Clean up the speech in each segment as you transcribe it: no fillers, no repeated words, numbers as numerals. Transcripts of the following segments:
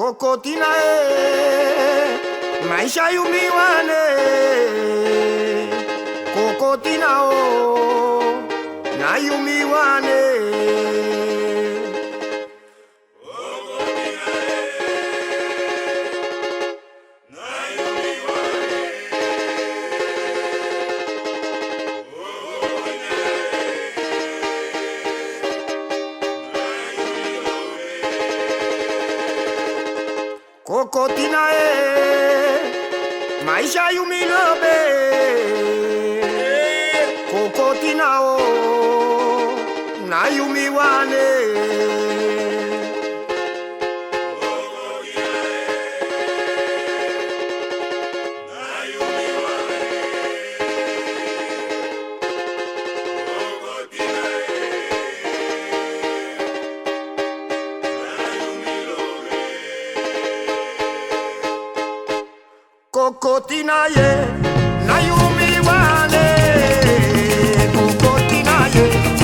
Kokotina maisha yumiwane Kokotina na yumiwane Kokotina maisha yumilobe Kokotina na yumiwane Kokotina na yumiwane Kokotina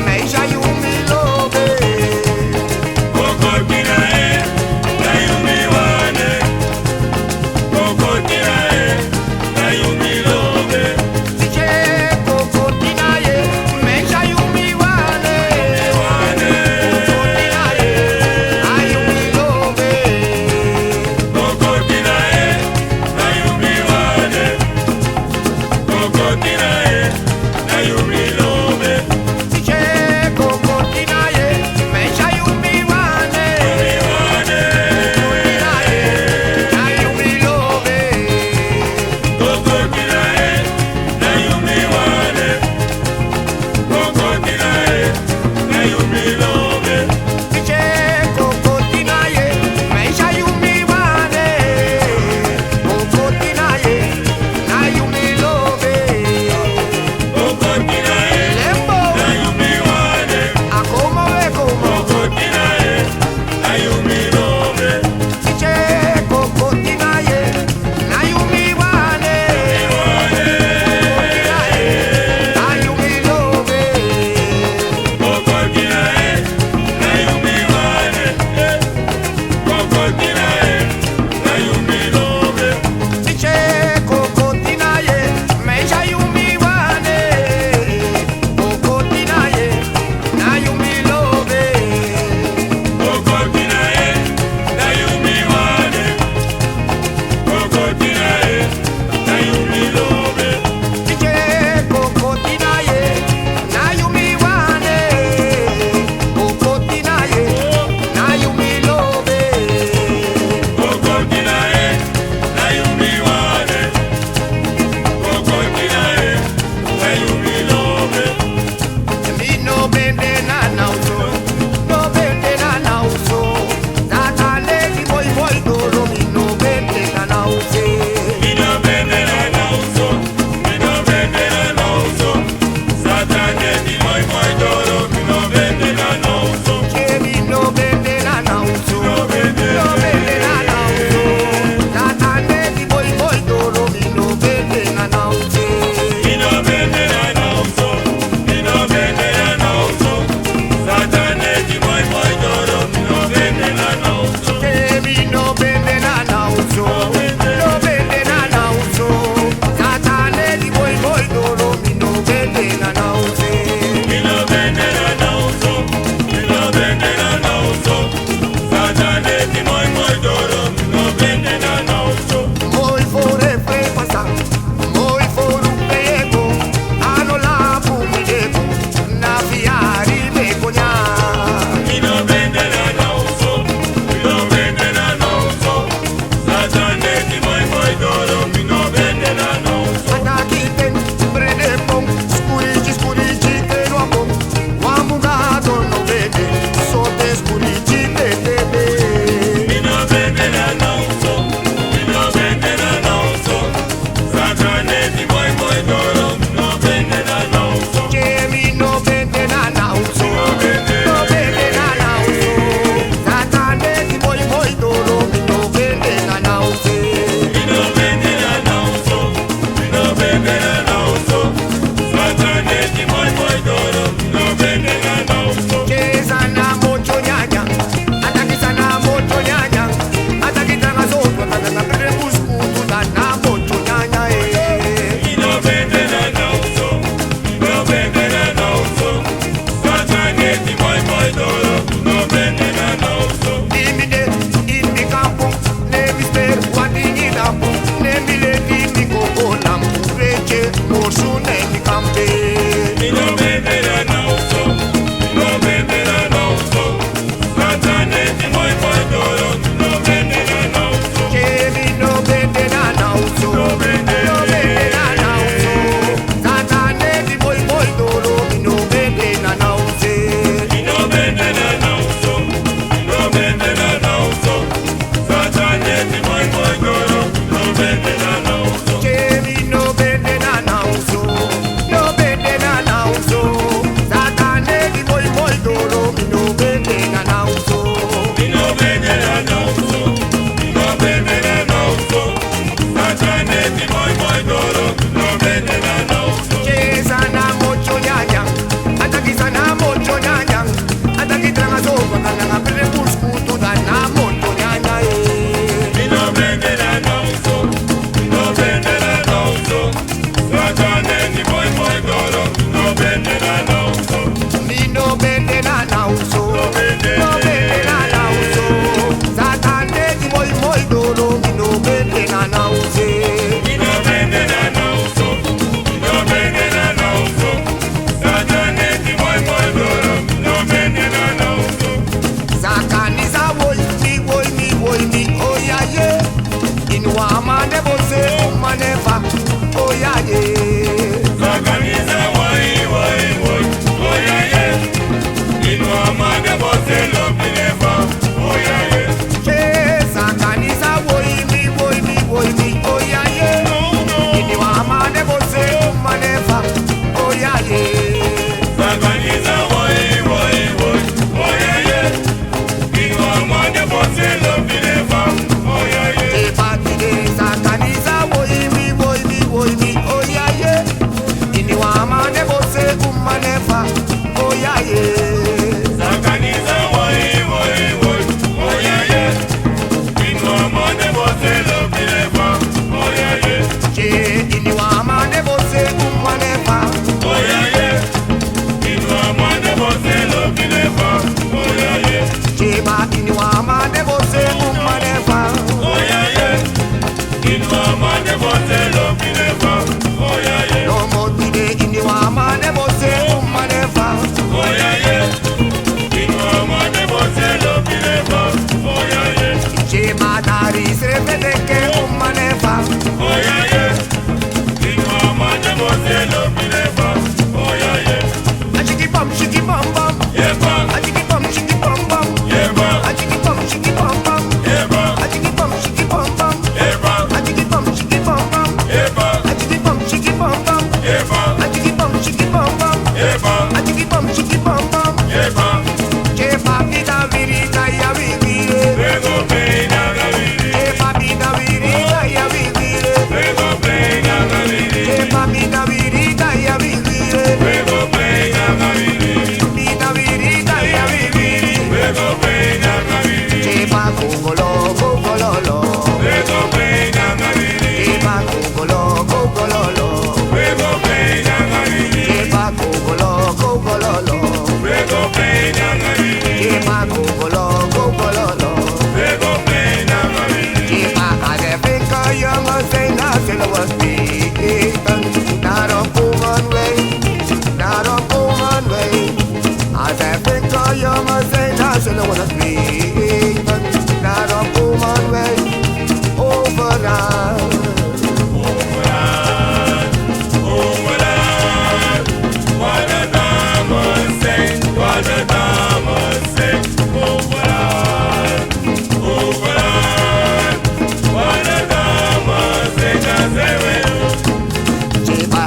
maisha yumilobe Kokotina na yumiwane Kokotina na yumilobe Che Kokotina maisha yumiwane Kokotina na yumilobe Kokotina na yumiwane Kokotina na yumilobe Che Kokotina maisha yumiwane na yumilobe Kokotina na yumiwane Kokotina na yumilobe Che Kokotina maisha yumiwane Kokotina na yumilobe Kokotina Lembo na yumiwane Akomo wekomo Kokotina na yumilobe Che Kokotina na yumiwane na yumilobe Kokotina na yumiwane Kokotina na yumilobe Che Kokotina maisha yumiwane Kokotina na yumilobe Kokotina na yumiwane Kokotina na yumilobe Che Kokotina na yumiwane Kokotina na yumilobe Kokotina na yumiwane Kokotina na yumilobe Mino bende na nauso No bende na nauso Natale di boy boy doro Mino bende na nause Mina bende na nauso Mina bende na nauso Satane di moi moi doro Mina bende na nauso Che mino bende na nauso No bende No bende na nauso Natale di boy boy doro Mino bende na nause Mina bende na nauso Mina bende na nauso Satane di moi moi doro Mina bende na nauso Che mino bende na nauso No bende na nauso Natale di boy boy doro Mino bende na nause Mina bende na nauso Mina bende na nauso Satane di moi moi doro Mina bende na nauso Moi fore fe pasa, moi foru pego, ano la bumidego, na fiari me conya. Mina bende na nauso Mina bende na nauso Satane di moi moi doro Mina bende na nauso Ataki ten, brede pom, scurici scurici te no pom, wamu gato no vede, sote scurici te te. Mina bende na nauso Mina bende na nauso Satane di moi moi doro Mina bende na nauso Che mi no vende na nauso, no vende na nauso, Satane di boy boy doro, mi no vende na nauso. Mina bende na nauso Mina bende na nauso Satane di moi moi doro Mina bende na nauso Che sana mocho nyanya, ataki sana mocho nyanya, ataki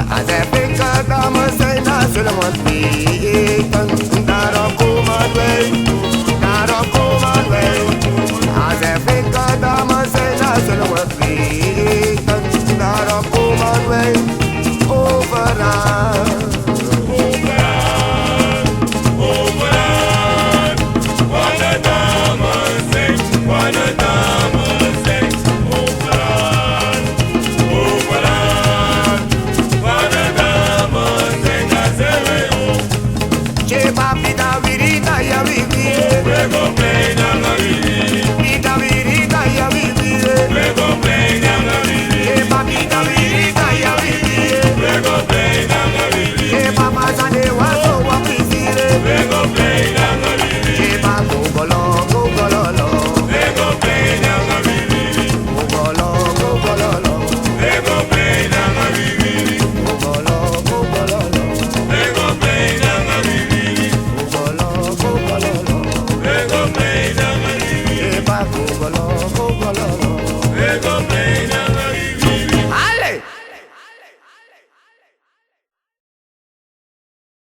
As Africa, Dama, say, Nasıl must be,